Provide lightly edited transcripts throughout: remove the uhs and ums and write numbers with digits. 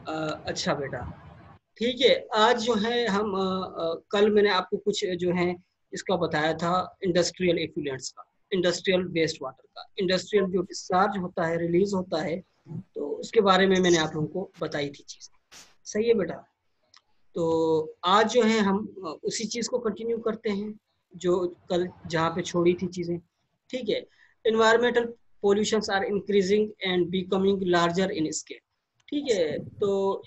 अच्छा बेटा, ठीक है। आज जो है हम कल मैंने आपको कुछ जो है इसका बताया था, इंडस्ट्रियल एफिलिएंट्स का, इंडस्ट्रियल वेस्ट वाटर का, इंडस्ट्रियल जो डिस्चार्ज होता है, रिलीज होता है, तो उसके बारे में मैंने आप लोगों को बताई थी चीज़। सही है बेटा। तो आज जो है हम उसी चीज़ को कंटिन्यू करते हैं जो कल जहाँ पे छोड़ी थी चीज़ें। ठीक है। Environmental pollutions are increasing and becoming larger in scale. ठीक है। तो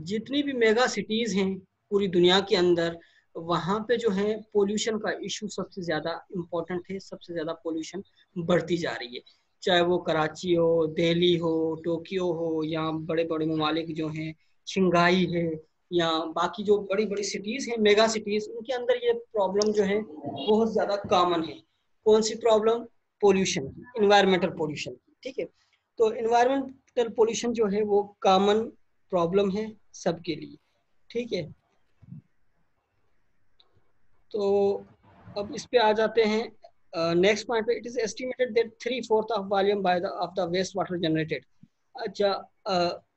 जितनी भी मेगा सिटीज़ हैं पूरी दुनिया के अंदर, वहाँ पे जो है पोल्यूशन का इशू सबसे ज़्यादा इम्पोर्टेंट है, सबसे ज़्यादा पोल्यूशन बढ़ती जा रही है। चाहे वो कराची हो, दिल्ली हो, टोक्यो हो, या बड़े बड़े ममालिक जो हैं, शंघाई है, या बाकी जो बड़ी बड़ी सिटीज़ हैं, मेगा सिटीज़, उनके अंदर ये प्रॉब्लम जो है बहुत ज़्यादा कॉमन है। कौन सी प्रॉब्लम? पोल्यूशन की, इन्वायरमेंटल पोल्यूशन की। ठीक है। तो इन्वायरमेंटल पोल्यूशन जो है वो कॉमन प्रॉब्लम है सबके लिए। ठीक है। तो अब इस पे आ जाते हैं नेक्स्ट पॉइंट पे। It is estimated that 3/4 of volume by the of the waste water generated. अच्छा,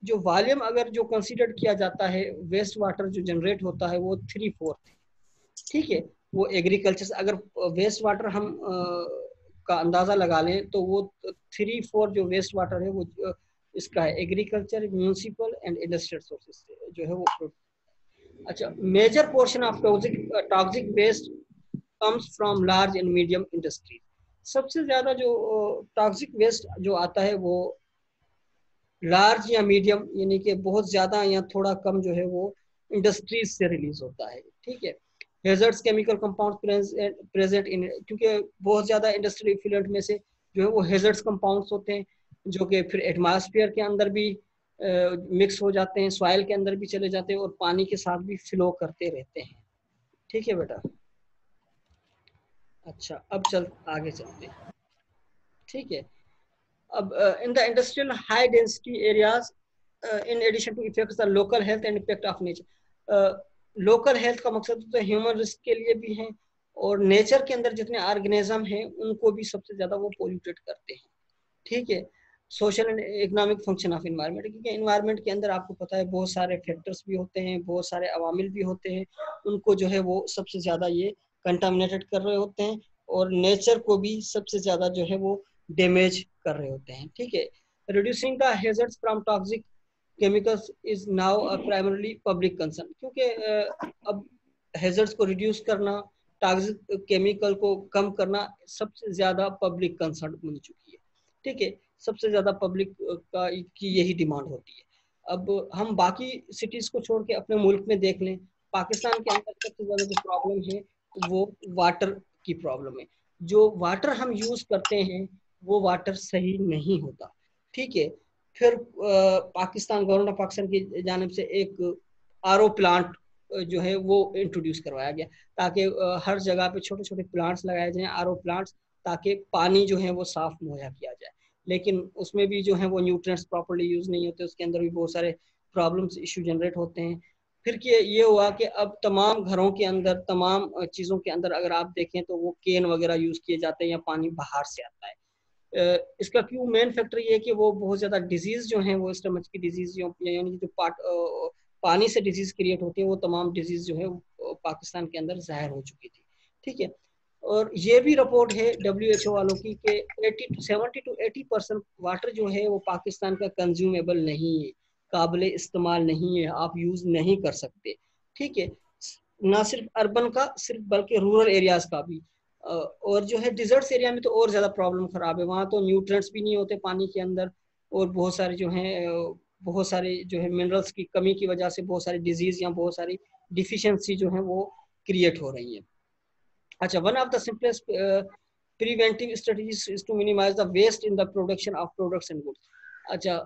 जो वॉल्यूम अगर जो कंसीडर किया जाता है वेस्ट वाटर जो जनरेट होता है वो 3/4। ठीक है। वो एग्रीकल्चर, अगर वेस्ट वाटर हम का अंदाजा लगा लें तो वो 3/4 जो वेस्ट वाटर है वो इसका है agriculture, municipal and industrial sources से जो है वो। अच्छा, major portion of toxic waste comes from large and medium industry. सबसे ज्यादा जो टॉक्सिक वेस्ट जो आता है वो लार्ज या मीडियम, यानी कि बहुत ज्यादा या थोड़ा कम जो है वो इंडस्ट्रीज से रिलीज होता है। ठीक है। हेजर्ड्स केमिकल कंपाउंड्स प्रेजेंट इन, क्योंकि बहुत ज्यादा इंडस्ट्रियल इफ्लुएंट में से जो है वो हेजर्ड्स कंपाउंड्स होते हैं जो कि फिर एटमॉस्फेयर के अंदर भी मिक्स हो जाते हैं, सॉइल के अंदर भी चले जाते हैं और पानी के साथ भी फ्लो करते रहते हैं। ठीक है बेटा। अच्छा, अब चल आगे चलते हैं। ठीक है। अब in the industrial high density areas, in addition to effects the local health and effect of nature. Local health का मकसद तो ह्यूमन रिस्क के लिए भी है, और नेचर के अंदर जितने ऑर्गेनिज्म हैं उनको भी सबसे ज्यादा वो पोल्यूटेड करते हैं। ठीक है। Social and economic function of environment, क्योंकि इन्वायरमेंट के अंदर आपको पता है बहुत सारे फैक्टर्स भी होते हैं, बहुत सारे अवामिल भी होते हैं, उनको जो है वो सबसे ज्यादा ये कंटामिनेटेड कर रहे होते हैं, और नेचर को भी सबसे ज्यादा जो है वो डैमेज कर रहे होते हैं। ठीक है। Reducing the hazards from toxic chemicals is now a primarily public concern, क्योंकि अब हैजर्ड्स को रिड्यूस करना, टॉक्सिक केमिकल को कम करना सबसे ज्यादा पब्लिक कंसर्न बन चुकी है। ठीक है। सबसे ज्यादा पब्लिक का की यही डिमांड होती है। अब हम बाकी सिटीज को छोड़ के अपने मुल्क में देख लें, पाकिस्तान के अंदर सबसे ज्यादा जो प्रॉब्लम है वो वाटर की प्रॉब्लम है। जो वाटर हम यूज करते हैं वो वाटर सही नहीं होता। ठीक है। फिर पाकिस्तान, गवर्नमेंट ऑफ पाकिस्तान की जानिब से एक आरओ प्लांट जो है वो इंट्रोड्यूस करवाया गया, ताकि हर जगह पे छोटे छोटे प्लांट्स लगाए जाएं, आरओ प्लांट्स, ताकि पानी जो है वो साफ मुहैया किया जाए। लेकिन उसमें भी जो है वो न्यूट्रिएंट्स प्रॉपर्ली यूज नहीं होते, उसके अंदर भी बहुत सारे प्रॉब्लम्स, इशू जनरेट होते हैं। फिर ये हुआ कि अब तमाम घरों के अंदर, तमाम चीज़ों के अंदर अगर आप देखें तो वो केन वगैरह यूज किए जाते हैं या पानी बाहर से आता है। इसका क्यों मेन फैक्टर ये है कि वो बहुत ज़्यादा डिजीज़ जो है वो स्टमच की डिजीज़, यानी कि जो पानी से डिजीज़ क्रिएट होती है, वो तमाम डिजीज़ जो है पाकिस्तान के अंदर ज़ाहिर हो चुकी थी। ठीक है। और ये भी रिपोर्ट है WHO वालों की कि 70 to 80% वाटर जो है वो पाकिस्तान का कंज्यूमेबल नहीं है, काबिल इस्तेमाल नहीं है, आप यूज़ नहीं कर सकते। ठीक है। ना सिर्फ अर्बन का, सिर्फ बल्कि रूरल एरियाज का भी। और जो है डिजर्ट्स एरिया में तो और ज़्यादा प्रॉब्लम ख़राब है, वहाँ तो न्यूट्रिएंट्स भी नहीं होते पानी के अंदर, और बहुत सारे जो हैं बहुत सारे जो है मिनरल्स की कमी की वजह से बहुत सारी डिजीज़ या बहुत सारी डिफिशियंसी जो है वो क्रिएट हो रही है। अच्छा, one of the simplest preventive strategies is to minimise the waste in the production of products and goods. अच्छा,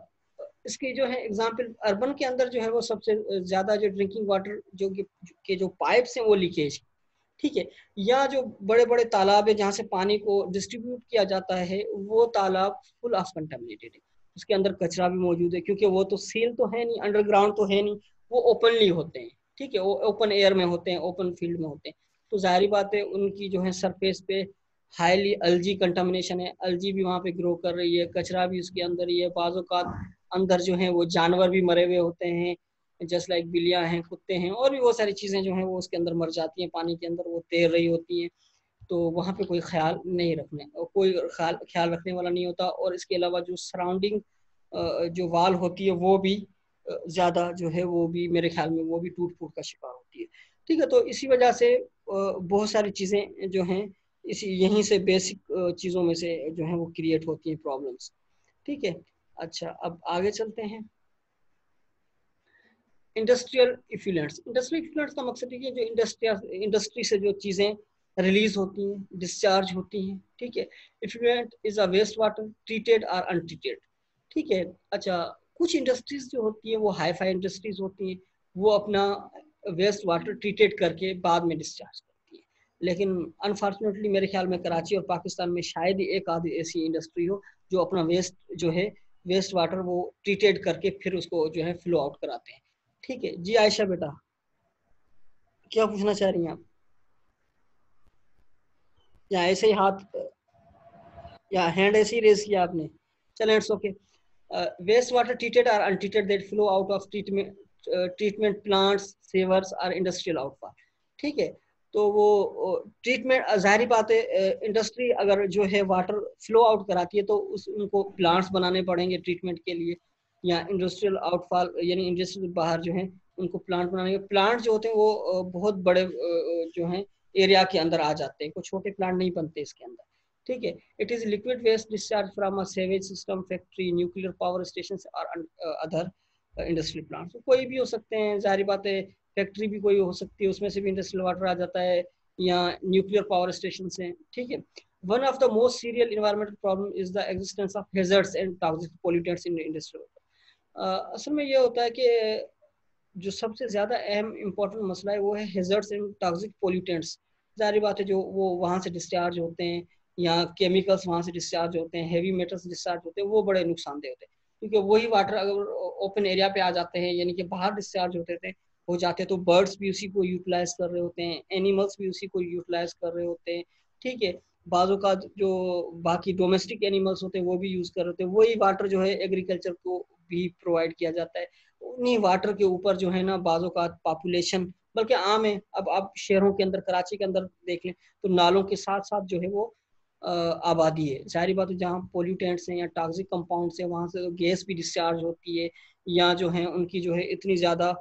इसकी जो है एग्जांपल अर्बन के अंदर जो है वो सबसे ज़्यादा जो ड्रिंकिंग वाटर जो के जो पाइप्स हैं वो लीकेज। ठीक है। या जो बड़े बड़े तालाब है जहाँ से पानी को डिस्ट्रीब्यूट किया जाता है, वो तालाब फुल ऑफ कंटेमिनेटेड है, उसके अंदर कचरा भी मौजूद है, क्योंकि वो तो सील तो है नहीं, अंडरग्राउंड तो है नहीं, वो ओपनली होते हैं। ठीक है। वो ओपन एयर में होते हैं, ओपन फील्ड में होते हैं, तो जाहिर बात है उनकी जो है सरफेस पे हाईली अलजी कंटामिनेशन है, अलजी भी वहाँ पे ग्रो कर रही है, कचरा भी उसके अंदर ही है, बाजों का अंदर जो है वो जानवर भी मरे हुए होते हैं, जस्ट लाइक बिल्लियाँ हैं, कुत्ते हैं, और भी बहुत सारी चीज़ें जो हैं वो उसके अंदर मर जाती हैं, पानी के अंदर वो तैर रही होती हैं। तो वहाँ पे कोई ख्याल नहीं रखने, कोई ख्याल ख्याल रखने वाला नहीं होता। और इसके अलावा जो सराउंडिंग जो वाल होती है वो भी ज़्यादा जो है वो भी मेरे ख्याल में वो भी टूट फूट का शिकार होती है। ठीक है, तो इसी वजह से बहुत सारी चीज़ें जो हैं इसी यहीं से बेसिक चीज़ों में से जो है वो क्रिएट होती हैं प्रॉब्लम्स। ठीक है, अच्छा अब आगे चलते हैं। इंडस्ट्रियल इफ्लुएंट्स, इंडस्ट्रियल इफ्लुएंट्स का मकसद है जो इंडस्ट्री से जो चीज़ें रिलीज होती हैं, डिस्चार्ज होती हैं। ठीक है, effluent is a waste water treated और अनट्रीटेड। ठीक है, अच्छा कुछ इंडस्ट्रीज जो होती हैं वो हाई फाई इंडस्ट्रीज होती हैं, वो अपना वेस्ट वाटर ट्रीटेड करके बाद में डिस्चार्ज करती हैं। लेकिन अनफॉर्चुनेटली मेरे ख्याल में कराची और पाकिस्तान में शायद ही एक आधी ऐसी इंडस्ट्री हो जो अपना वेस्ट जो है वेस्ट वाटर वो ट्रीटेड करके फिर उसको जो है फ्लो आउट कराते हैं। ठीक है जी, आयशा बेटा क्या पूछना चाह रही हैं आप, या ऐसे ही हाथ या हैंड ऐसे ही रेज किया आपने? चलें, it's okay. Waste water treated or untreated that flow out of treatment plants sewers और इंडस्ट्रियल आउटफॉल। ठीक है, तो वो ट्रीटमेंट जाहिर बात है इंडस्ट्री अगर जो है वाटर फ्लो आउट कराती है तो उस उनको प्लांट्स बनाने पड़ेंगे ट्रीटमेंट के लिए, या इंडस्ट्रियल आउटफॉल यानी इंडस्ट्री बाहर जो है उनको प्लांट बनाने के प्लांट जो होते हैं वो बहुत बड़े जो हैं एरिया के अंदर आ जाते हैं, कोई छोटे प्लांट नहीं बनते इसके अंदर। ठीक है, it is liquid waste discharge from a sewage system, factory, nuclear power station और अदर इंडस्ट्रियल प्लांट्स। कोई भी हो सकते हैं, जाहिर बात है फैक्ट्री भी कोई हो सकती है, उसमें से भी इंडस्ट्रियल वाटर आ जाता है, या न्यूक्लियर पावर स्टेशन से। ठीक है, one of the most serial environmental problem is the existence of hazards and toxic pollutants in industrial water. असल में ये होता है कि जो सबसे ज़्यादा अहम इम्पोर्टेंट मसला है वो है हैजर्ड्स एंड टॉक्सिक पोल्यूटेंट्स। जाहिर बात है जो वो वहाँ से डिस्चार्ज होते हैं या केमिकल्स वहाँ से डिस्चार्ज होते हैं, हैवी मेटल्स डिस्चार्ज होते हैं, वो बड़े नुकसानदेह होते हैं। क्योंकि वही वाटर अगर ओपन एरिया पे आ जाते हैं यानी कि बाहर डिस्चार्ज होते थे हो जाते हैं तो बर्ड्स भी उसी को यूटिलाइज कर रहे होते हैं, एनिमल्स भी उसी को यूटिलाइज कर रहे होते हैं। ठीक है, बाजों का जो बाकी डोमेस्टिक एनिमल्स होते हैं वो भी यूज कर रहे होते हैं, वही वाटर जो है एग्रीकल्चर को भी प्रोवाइड किया जाता है। उन्हीं वाटर के ऊपर जो है ना बाजों का पॉपुलेशन बल्कि आम है। अब आप शहरों के अंदर कराची के अंदर देख लें तो नालों के साथ साथ जो है वो आबादी है। जाहिर बात है जहाँ पोल्यूटेंट्स हैं या टॉक्सिक कंपाउंड्स हैं वहाँ से गैस भी डिस्चार्ज होती है, या जो है उनकी जो है इतनी ज़्यादा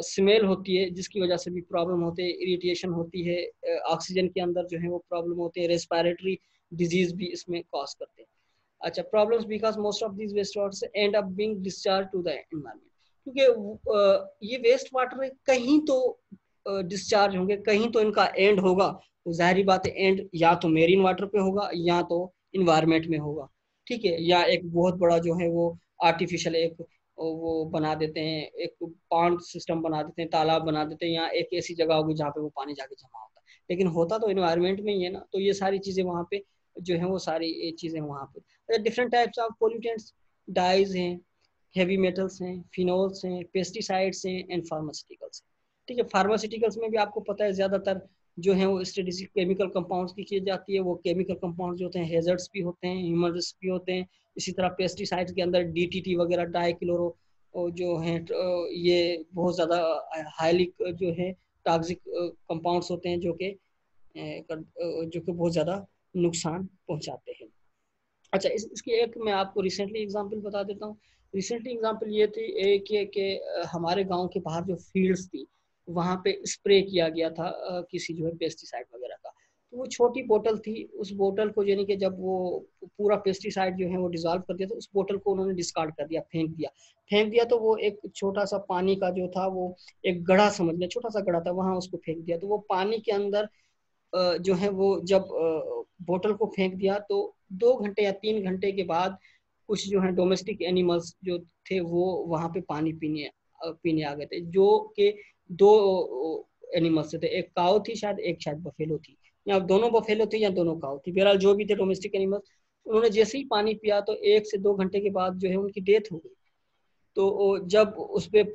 स्मेल होती है जिसकी वजह से भी प्रॉब्लम होती है, इरिटेशन होती है, ऑक्सीजन के अंदर जो है वो प्रॉब्लम होती है, रेस्पिरेटरी डिजीज भी इसमें कॉज करते हैं। अच्छा, problems because most of these waste waters end up being discharge to the environment. क्योंकि ये वेस्ट वाटर कहीं तो डिस्चार्ज होंगे, कहीं तो इनका एंड होगा, तो जाहिर बात है एंड या तो मेरीन वाटर पे होगा या तो इन्वायरमेंट में होगा। ठीक है, या एक बहुत बड़ा जो है वो आर्टिफिशियल एक वो बना देते हैं, एक पॉन्ड सिस्टम बना देते हैं, तालाब बना देते हैं, या एक ऐसी जगह होगी जहाँ पे वो पानी जाके जमा होता है, लेकिन होता तो इन्वायरमेंट में ही है ना। तो ये सारी चीज़ें वहाँ पे जो है वो सारी चीज़ें वहाँ पे different types of pollutants, dyes हैं, हेवी मेटल्स हैं, फिनोल्स हैं, पेस्टिसाइड्स हैं एंड फार्मास्यूटिकल्स। ठीक है, फार्मास्यूटिकल्स में भी आपको पता है ज़्यादातर जो है वो स्ट्रेटेजिक केमिकल कंपाउंड्स की की जाती है। वो केमिकल कंपाउंड्स जो होते हैं हेजर्ड्स भी होते हैं, ह्यूमन रिस्क भी होते हैं। इसी तरह पेस्टिसाइड्स के अंदर डीटीटी वगैरह डाइक्लोरो जो है ये बहुत ज़्यादा हाईली जो है टॉक्सिक कंपाउंड्स होते हैं जो कि बहुत ज़्यादा नुकसान पहुंचाते हैं। अच्छा, इसकी एक मैं आपको रिसेंटली एग्जांपल बता देता हूँ। रिसेंटली एग्जांपल ये थी कि हमारे गांव के बाहर जो फील्ड्स थी वहाँ पे स्प्रे किया गया था किसी जो है पेस्टिसाइड वगैरह का। तो वो छोटी बोतल थी, उस बोतल को यानी कि जब वो पूरा पेस्टिसाइड जो है वो डिजॉल्व कर दिया तो उस बोतल को उन्होंने डिस्कार्ड कर दिया, फेंक दिया तो वो एक छोटा सा पानी का जो था वो एक गड्ढा समझ लिया, छोटा सा गड्ढा था, वहां उसको फेंक दिया। तो वो पानी के अंदर जो है वो जब बोतल को फेंक दिया तो 2 घंटे या 3 घंटे के बाद कुछ जो है डोमेस्टिक एनिमल्स जो थे वो वहां पे पानी पीने आ गए थे, जो कि दो एनिमल्स थे, एक काऊ थी शायद, एक शायद बफेलो थी, या दोनों बफेलो थी या दोनों काऊ थी, बहरहाल जो भी थे डोमेस्टिक एनिमल्स। उन्होंने जैसे ही पानी पिया तो 1 से 2 घंटे के बाद जो है उनकी डेथ हो गई। तो जब उस पर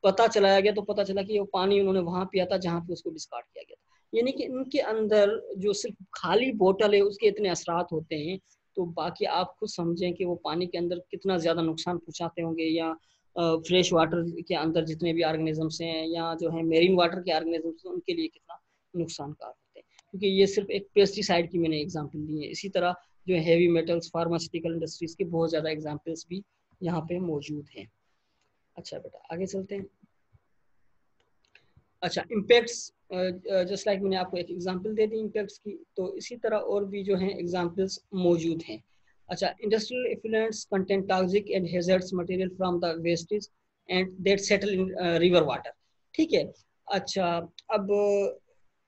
पता चलाया गया तो पता चला कि वो पानी उन्होंने वहां पिया था जहाँ पे उसको डिस्कार्ड किया गया था। यानी कि इनके अंदर जो सिर्फ खाली बोतल है उसके इतने असरात होते हैं, तो बाकी आप खुद समझें कि वो पानी के अंदर कितना ज़्यादा नुकसान पहुँचाते होंगे, या फ्रेश वाटर के अंदर जितने भी ऑर्गेनिजम्स हैं या जो है मेरीन वाटर के ऑर्गेनिजम्स हैं उनके लिए कितना नुकसानकार होते हैं, क्योंकि ये सिर्फ एक पेस्टिसाइड की मैंने एग्जांपल दी है। इसी तरह जो हैवी मेटल्स, फार्मास्यूटिकल इंडस्ट्रीज के बहुत ज़्यादा एग्जांपल्स भी यहाँ पे मौजूद हैं। अच्छा बेटा आगे चलते हैं। अच्छा इम्पैक्ट्स, जस्ट लाइक मैंने आपको एक एग्जांपल दे दी इम्पैक्ट्स की, तो इसी तरह और भी जो हैं एग्जांपल्स मौजूद हैं। अच्छा, industrial effluents contain toxic and hazards material from the wastage and that settle in river water. ठीक है। अच्छा, अब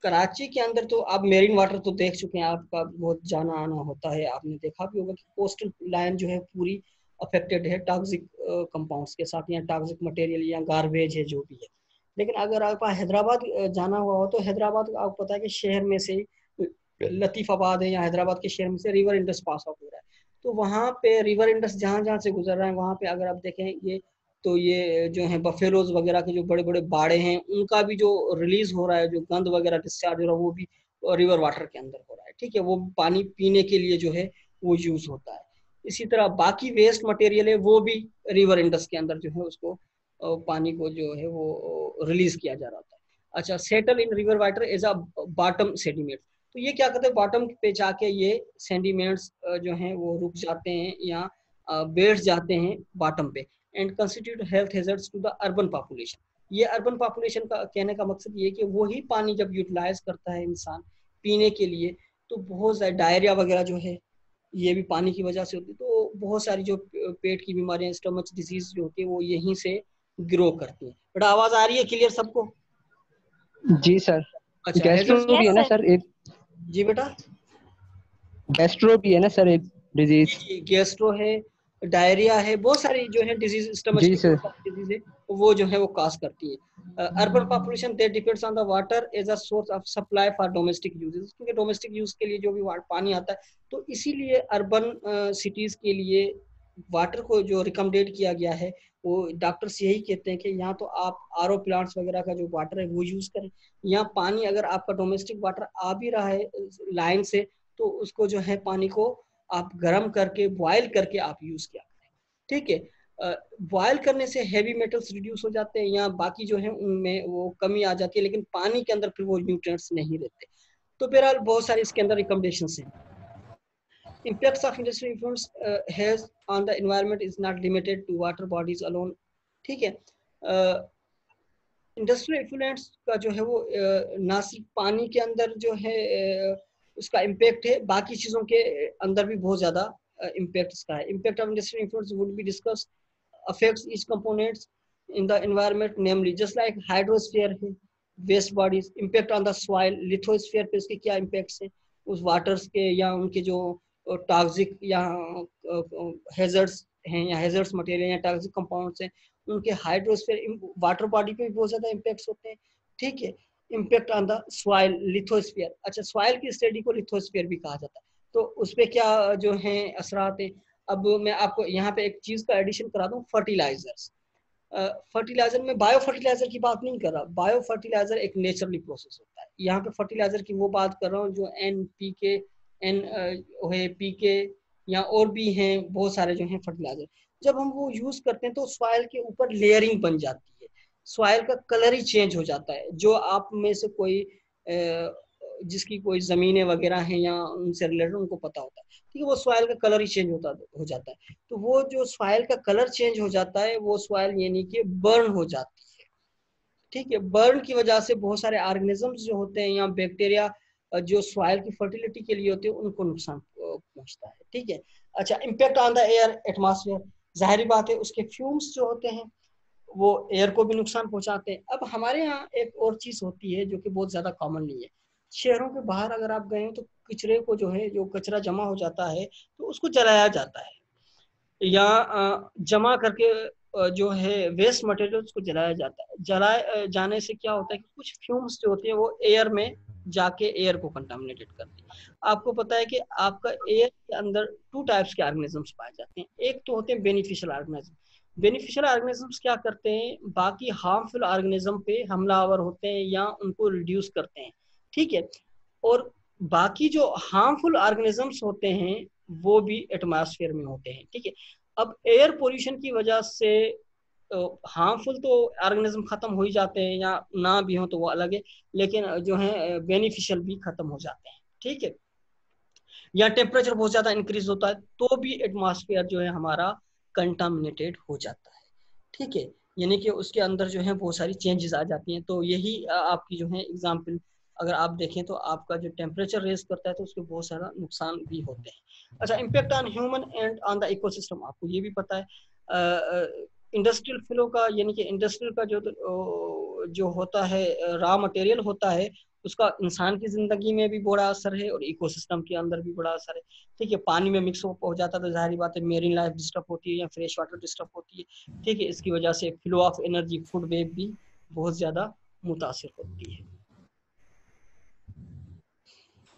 कराची के अंदर तो आप मेरीन वाटर तो देख चुके हैं, आपका बहुत जाना आना होता है, आपने देखा भी होगा कि कोस्टल लाइन जो है पूरी अफेक्टेड है टॉक्सिक कंपाउंड्स के साथ, या टॉक्सिक मटेरियल या गार्बेज है जो भी है। लेकिन अगर आप हैदराबाद जाना हुआ हो तो हैदराबाद आपको पता है कि शहर में से लतीफ़ाबाद है या हैदराबाद के शहर में से रिवर इंडस पास आउट हो रहा है, तो वहाँ पे रिवर इंडस जहाँ जहाँ से गुजर रहा है वहाँ पे अगर आप देखें ये, तो ये जो है बफेलोज वगैरह के जो बड़े बड़े बाड़े हैं उनका भी जो रिलीज हो रहा है, जो गंद वगैरह डिस्चार्ज हो रहा है वो भी रिवर वाटर के अंदर हो रहा है। ठीक है, वो पानी पीने के लिए जो है वो यूज होता है। इसी तरह बाकी वेस्ट मटेरियल है वो भी रिवर इंडस के अंदर जो है उसको पानी को जो है वो रिलीज किया जा रहा था। अच्छा, settle in river water as a bottom sediment, तो ये क्या करते हैं, बॉटम पे जाके ये सेडिमेंट्स जो हैं वो रुक जाते हैं या बैठ जाते हैं बॉटम पे, and constitute health hazards to the urban population. ये अर्बन पॉपुलेशन का कहने का मकसद ये कि वही पानी जब यूटिलाइज करता है इंसान पीने के लिए, तो बहुत सारे डायरिया वगैरह जो है ये भी पानी की वजह से होती है, तो बहुत सारी जो पेट की बीमारियां, स्टमच डिजीज जो होती है वो यहीं से ग्रो करती है। बट आवाज आ रही है क्लियर सबको? जी सर। अच्छा, गैस्ट्रो हैजर्ड्स भी है ना सर एक? जी बेटा, गैस्ट्रो भी है ना सर एक डिजीज? जी गैस्ट्रो है, डायरिया है, बहुत सारी जो है डिजीज, स्टमच जी की सर। बहुत सारी डिजीज है वो जो है वो काज करती है। Urban population that depends on the water as a source of supply for domestic uses, क्योंकि डोमेस्टिक यूज के लिए जो भी पानी आता है, तो इसीलिए अर्बन सिटीज के लिए वाटर को जो रिकमेंडेड किया गया है, वो डॉक्टर्स यही कहते हैं कि यहाँ तो आप आरओ प्लांट्स वगैरह का जो वाटर है वो यूज करें। यहाँ पानी अगर आपका डोमेस्टिक वाटर आ भी रहा है लाइन से, तो उसको जो है पानी को आप गर्म करके बॉयल करके आप यूज किया करें। ठीक है, बॉयल करने से हैवी मेटल्स रिड्यूस हो जाते हैं या बाकी जो है उनमें वो कमी आ जाती है, लेकिन पानी के अंदर फिर वो न्यूट्रिएंट्स नहीं रहते। तो बहरहाल बहुत सारे इसके अंदर रिकमेंडेशंस हैं। Impacts of industrial influence has on the environment is not limited to water bodies alone. ठीक है, इंडस्ट्रियल इफ्लुएंट्स का जो है वो ना सिर्फ पानी के अंदर जो है उसका इम्पैक्ट है, बाकी चीज़ों के अंदर भी बहुत ज़्यादा इम्पैक्ट इसका है। Impact of industrial influence would be discuss, affects each components in the environment, namely just like hydrosphere है, waste bodies, impact on the soil, lithosphere पे उसके क्या इम्पैक्ट्स हैं, उस वाटर्स के या उनके जो टॉक्सिक या हैजर्ड्स हैं या हैजर्ड्स मटेरियल या टॉक्सिक कंपाउंड्स हैं उनके हाइड्रोस्फीयर वाटर बॉडी पे भी बहुत ज्यादा इम्पैक्ट्स होते हैं। ठीक है, impact on the soil, lithosphere. अच्छा, सॉइल की स्टडी को लिथोस्फीयर भी कहा जाता है, तो उस पर क्या जो है असरात है। अब मैं आपको यहाँ पे एक चीज का एडिशन करा दूं, फर्टिलाइजर्स। फर्टिलाइजर में बायो फर्टिलाइजर की बात नहीं कर रहा, बायो फर्टिलाइजर एक नेचुरली प्रोसेस होता है। यहाँ पे फर्टिलाइजर की वो बात कर रहा हूँ जो एन पी के, एन पी के या और भी हैं बहुत सारे जो हैं फर्टिलाइजर, जब हम वो यूज करते हैं तो सॉइल के ऊपर लेयरिंग बन जाती है, सॉइल का कलर ही चेंज हो जाता है। जो आप में से कोई जिसकी कोई जमीनें वगैरह हैं या उनसे रिलेटेड उनको पता होता है, ठीक है, वो सॉइल का कलर ही चेंज हो जाता है। तो वो जो सॉइल का कलर चेंज हो जाता है वो सॉइल यानी कि बर्न हो जाती है। ठीक है, बर्न की वजह से बहुत सारे ऑर्गेनिजम्स जो होते हैं या बैक्टीरिया जो सॉइल की फर्टिलिटी के लिए होते हैं उनको नुकसान पहुंचता है। ठीक है। अच्छा, impact on the air atmosphere, जाहिर बात है उसके फ्यूम्स जो होते हैं वो एयर को भी नुकसान पहुंचाते हैं। अब हमारे यहाँ एक और चीज होती है जो कि बहुत ज्यादा कॉमन नहीं है, शहरों के बाहर अगर आप गए हो तो कचरे को जो है, जो कचरा जमा हो जाता है तो उसको जलाया जाता है, या जमा करके जो है वेस्ट मटेरियल को जलाया जाता है। जलाए जाने से क्या होता है कि कुछ फ्यूम्स जो होती है वो एयर में जाके एयर को कंटामिनेटेड करती है। आपको पता है कि आपका एयर के अंदर टू टाइप्स के ऑर्गेनिजम्स पाए जाते हैं, एक तो होते हैं बेनिफिशियल ऑर्गेनिज्म। बेनिफिशियल ऑर्गेनिजम्स क्या करते हैं, बाकी हार्मफुल ऑर्गेनिज्म पे हमलावर होते हैं या उनको रिड्यूस करते हैं, ठीक है। और बाकी जो हार्मफुल ऑर्गेनिजम्स होते हैं वो भी एटमॉस्फेयर में होते हैं, ठीक है। अब एयर पोल्यूशन की वजह से हार्मफुल तो ऑर्गेनिज्म खत्म हो ही जाते हैं, या ना भी हो तो वो अलग है, लेकिन जो है बेनिफिशियल भी खत्म हो जाते हैं, ठीक है। या टेम्परेचर बहुत ज्यादा इंक्रीज होता है तो भी एटमॉस्फेयर जो है हमारा कंटामिनेटेड हो जाता है, ठीक है। यानी कि उसके अंदर जो है बहुत सारी चेंजेस आ जाती हैं। तो यही आपकी जो है एग्जाम्पल अगर आप देखें तो आपका जो टेम्परेचर रेज करता है तो उसके बहुत सारा नुकसान भी होते हैं। अच्छा, impact on human and on the ecosystem, आपको ये भी पता है इंडस्ट्रियल फ्लो का, यानी कि इंडस्ट्रियल का जो होता है रॉ मटेरियल होता है, उसका इंसान की जिंदगी में भी बड़ा असर है और इकोसिस्टम के अंदर भी बड़ा असर है, ठीक है। पानी में मिक्स हो जाता है तो जाहिर बात है मेरीन लाइफ डिस्टर्ब होती है या फ्रेश वाटर डिस्टर्ब होती है, ठीक है। इसकी वजह से flow of energy, food web भी बहुत ज्यादा मुतासिर होती है,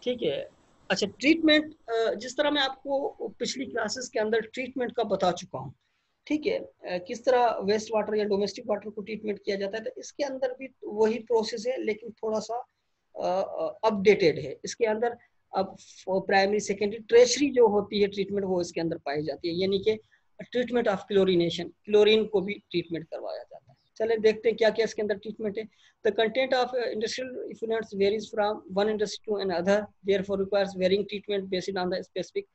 ठीक है। अच्छा, ट्रीटमेंट, जिस तरह मैं आपको पिछली क्लासेस के अंदर ट्रीटमेंट का बता चुका हूँ, ठीक है, किस तरह वेस्ट वाटर या डोमेस्टिक वाटर को ट्रीटमेंट किया जाता है, तो इसके अंदर भी वही प्रोसेस है लेकिन थोड़ा सा अपडेटेड है। इसके अंदर अब प्राइमरी सेकेंडरी ट्रेशरी जो होती है ट्रीटमेंट वो इसके अंदर पाई जाती है, यानी कि ट्रीटमेंट ऑफ क्लोरीनेशन, क्लोरीन को भी ट्रीटमेंट करवाया जाता है। चले देखते हैं क्या क्या इसके अंदर ट्रीटमेंट है। The content of industrial effluents varies from one industry to another, therefore requires varying treatment based on the specific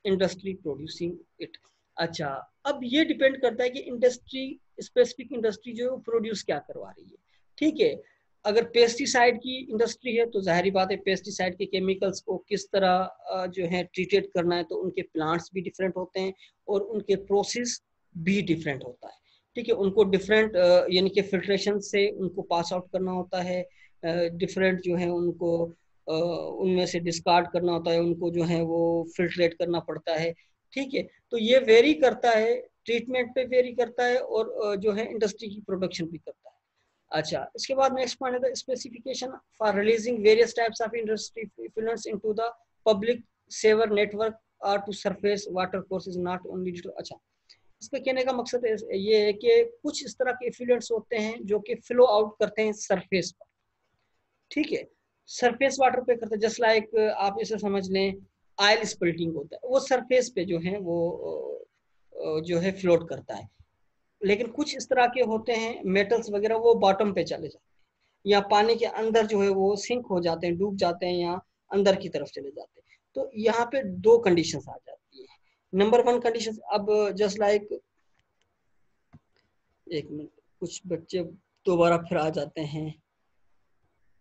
industry producing it. अच्छा, अब ये डिपेंड करता है कि इंडस्ट्री, स्पेसिफिक इंडस्ट्री जो प्रोड्यूस क्या करवा रही है, ठीक है। अगर पेस्टिसाइड की इंडस्ट्री है तो जाहिर बात है पेस्टिसाइड के केमिकल्स को किस तरह जो है ट्रीटेड करना है, तो उनके प्लांट्स भी डिफरेंट होते हैं और उनके प्रोसेस भी डिफरेंट होता है, ठीक है। उनको डिफरेंट यानी कि फिल्ट्रेशन से उनको पास आउट करना होता है, डिफरेंट जो है उनको उनमें से डिस्कार्ड करना होता है, उनको जो है वो फिल्ट्रेट करना पड़ता है, ठीक है। तो ये वेरी करता है, ट्रीटमेंट पे वेरी करता है और जो है इंडस्ट्री की प्रोडक्शन भी करता है। अच्छा, इसके बाद नेक्स्ट पॉइंट है specification for releasing various types of industry effluents into the public sewer network और to surface water courses not only. अच्छा, इसका कहने का मकसद ये है कि कुछ इस तरह के इफ्लुएंट्स होते हैं जो कि फ्लो आउट करते हैं सरफेस पर, ठीक है। सरफेस वाटर पे करते हैं, जस्ट लाइक आप इसे समझ लें ऑयल स्पिल्टिंग होता है, वो सरफेस पे जो है वो जो है फ्लोट करता है। लेकिन कुछ इस तरह के होते हैं मेटल्स वगैरह, वो बॉटम पे चले जाते हैं या पानी के अंदर जो है वो सिंक हो जाते हैं, डूब जाते हैं या अंदर की तरफ चले जाते हैं। तो यहाँ पे दो कंडीशंस आ जाती है। नंबर वन कंडीशन, अब जस्ट लाइक, एक मिनट, कुछ बच्चे दोबारा फिर आ जाते हैं।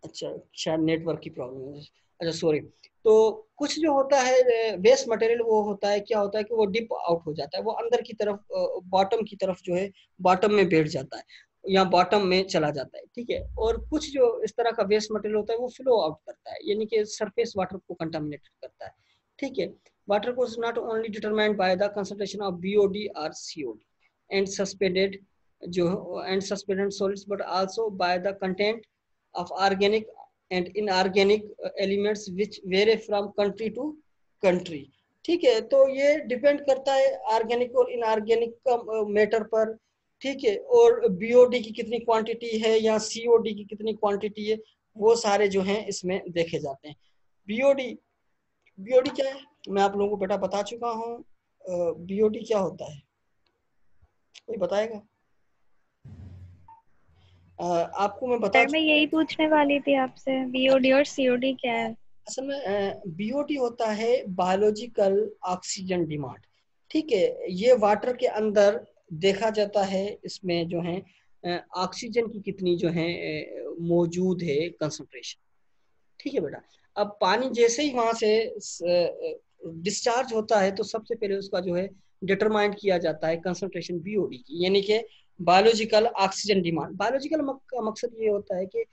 अच्छा, शायद नेटवर्क की प्रॉब्लम है। अच्छा, सॉरी। तो कुछ जो होता है वेस्ट मटेरियल, वो होता है क्या होता है कि वो डिप आउट हो जाता है, वो अंदर की तरफ बॉटम की तरफ जो है बॉटम में बैठ जाता है या बॉटम में चला जाता है, ठीक है। और कुछ जो इस तरह का वेस्ट मटेरियल होता है वो फ्लो आउट करता है, यानी कि सरफेस वाटर को कंटामिनेट करता है, ठीक है। वाटर को not only determined by the concentration of BOD और सीओडी एंड सस्पेंडेड जो and suspended solids, but also by the content of organic and inorganic elements which vary from country to country, ठीक है। तो ये depend करता है organic और inorganic का मैटर पर, ठीक है। और बीओडी की कितनी क्वांटिटी है या सीओडी की कितनी क्वांटिटी है, वो सारे जो हैं इसमें देखे जाते हैं। बीओडी, बीओडी क्या है मैं आप लोगों को बेटा बता चुका हूँ। बीओडी क्या होता है, कोई बताएगा? आपको मैं बता सर मैं यही पूछने वाली थी आपसे, बीओडी और सीओडी क्या है? असल में बीओडी होता है बायोलॉजिकल ऑक्सीजन डिमांड, ठीक है। ये वाटर के अंदर देखा जाता है, इसमें जो है ऑक्सीजन की कितनी जो है मौजूद है कंसंट्रेशन, ठीक है बेटा। अब पानी जैसे ही वहां से डिस्चार्ज होता है तो सबसे पहले उसका जो है डिटरमाइंड किया जाता है कंसंट्रेशन बीओडी की, यानी कि बायोलॉजिकल ऑक्सीजन डिमांड। बायोलॉजिकल का मकसद ये होता है कि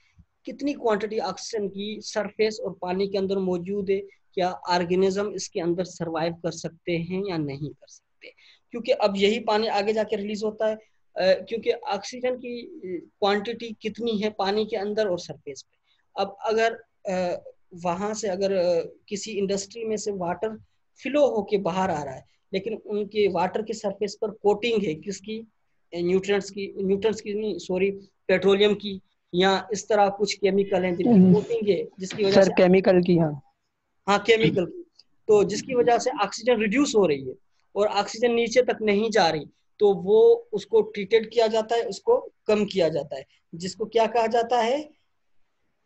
कितनी क्वांटिटी ऑक्सीजन की सरफेस और पानी के अंदर मौजूद है, क्या ऑर्गेनिज्म इसके अंदर सरवाइव कर सकते हैं या नहीं कर सकते, क्योंकि अब यही पानी आगे जाके रिलीज होता है, क्योंकि ऑक्सीजन की क्वांटिटी कितनी है पानी के अंदर और सरफेस पे। अब अगर वहां से अगर किसी इंडस्ट्री में से वाटर फ्लो होके बाहर आ रहा है, लेकिन उनके वाटर के सरफेस पर कोटिंग है किसकी, न्यूट्रिएंट्स की नहीं सॉरी पेट्रोलियम की, या इस तरह कुछ केमिकल हैं जिनकी कोटिंग है जिसकी वजह सर से केमिकल की, हाँ हाँ केमिकल की, तो जिसकी वजह से ऑक्सीजन रिड्यूस हो रही है और ऑक्सीजन नीचे तक नहीं जा रही, तो वो उसको ट्रीटेड किया जाता है, उसको कम किया जाता है, जिसको क्या कहा जाता है,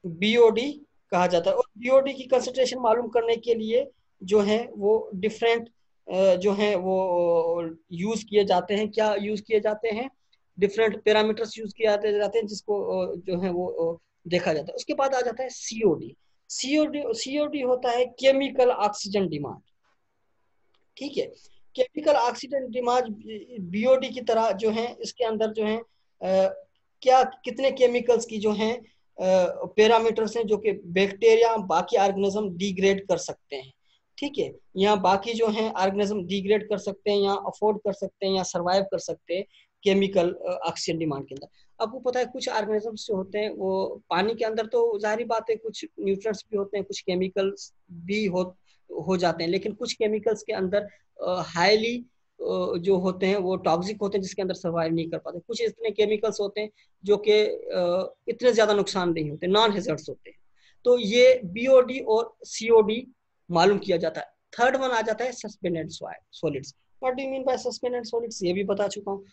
बीओडी कहा जाता है। और बीओडी की कंसंट्रेशन मालूम करने के लिए जो है वो डिफरेंट जो है वो यूज किए जाते हैं। क्या यूज किए जाते हैं? डिफरेंट पैरामीटर्स यूज किए जाते हैं जिसको जो है वो देखा जाता है। उसके बाद आ जाता है सीओडी। सीओडी होता है केमिकल ऑक्सीजन डिमांड। ठीक है, केमिकल ऑक्सीजन डिमांड बीओडी की तरह जो है इसके अंदर जो है क्या कितने केमिकल्स की जो है पैरामीटर्स हैं जो कि बैक्टीरिया बाकी ऑर्गेनिज्म डिग्रेड कर सकते हैं। ठीक है, यहाँ बाकी जो है ऑर्गेनिज्म डिग्रेड कर सकते हैं या अफोर्ड कर सकते हैं या सर्वाइव कर सकते हैं केमिकल ऑक्सीजन डिमांड के अंदर। आपको पता है कुछ ऑर्गेनिजम्स जो होते हैं वो पानी के अंदर, तो जाहिर बात है कुछ न्यूट्रिएंट्स भी होते हैं, कुछ केमिकल्स भी हो जाते हैं, लेकिन कुछ केमिकल्स के अंदर हाईली जो होते हैं वो टॉक्सिक होते हैं जिसके अंदर सर्वाइव नहीं कर पाते। कुछ इतने केमिकल्स होते हैं जो कि इतने ज्यादा नुकसान नहीं होते, नॉन हेजर्ड्स होते हैं। तो ये बीओडी और सीओडी मालूम किया जाता है। थर्ड वन आ जाता है suspended solids. What do you mean by suspended solids, ये भी बता चुका हूँ।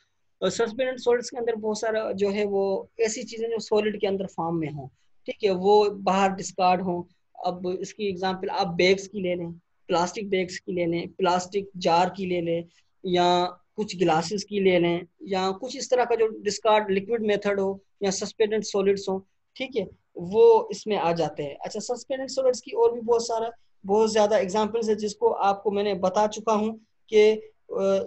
सस्पेंडेड सॉलिड्स के अंदर बहुत सारा जो है वो ऐसी चीजें जो सॉलिड के अंदर फॉर्म में हो, ठीक है, वो बाहर डिस्कार्ड हो। अब इसकी एग्जांपल आप बैग्स की ले लें, प्लास्टिक बैग्स की ले लें, प्लास्टिक जार की ले लें, या कुछ ग्लासेस की ले लें, या कुछ इस तरह का जो डिस्कार्ड लिक्विड मेथड हो या सस्पेंडेड सॉलिड्स हो, ठीक है, वो इसमें आ जाते हैं। अच्छा, सस्पेंडेड सॉलिड्स की और भी बहुत ज्यादा एग्जांपल्स है जिसको आपको मैंने बता चुका हूँ कि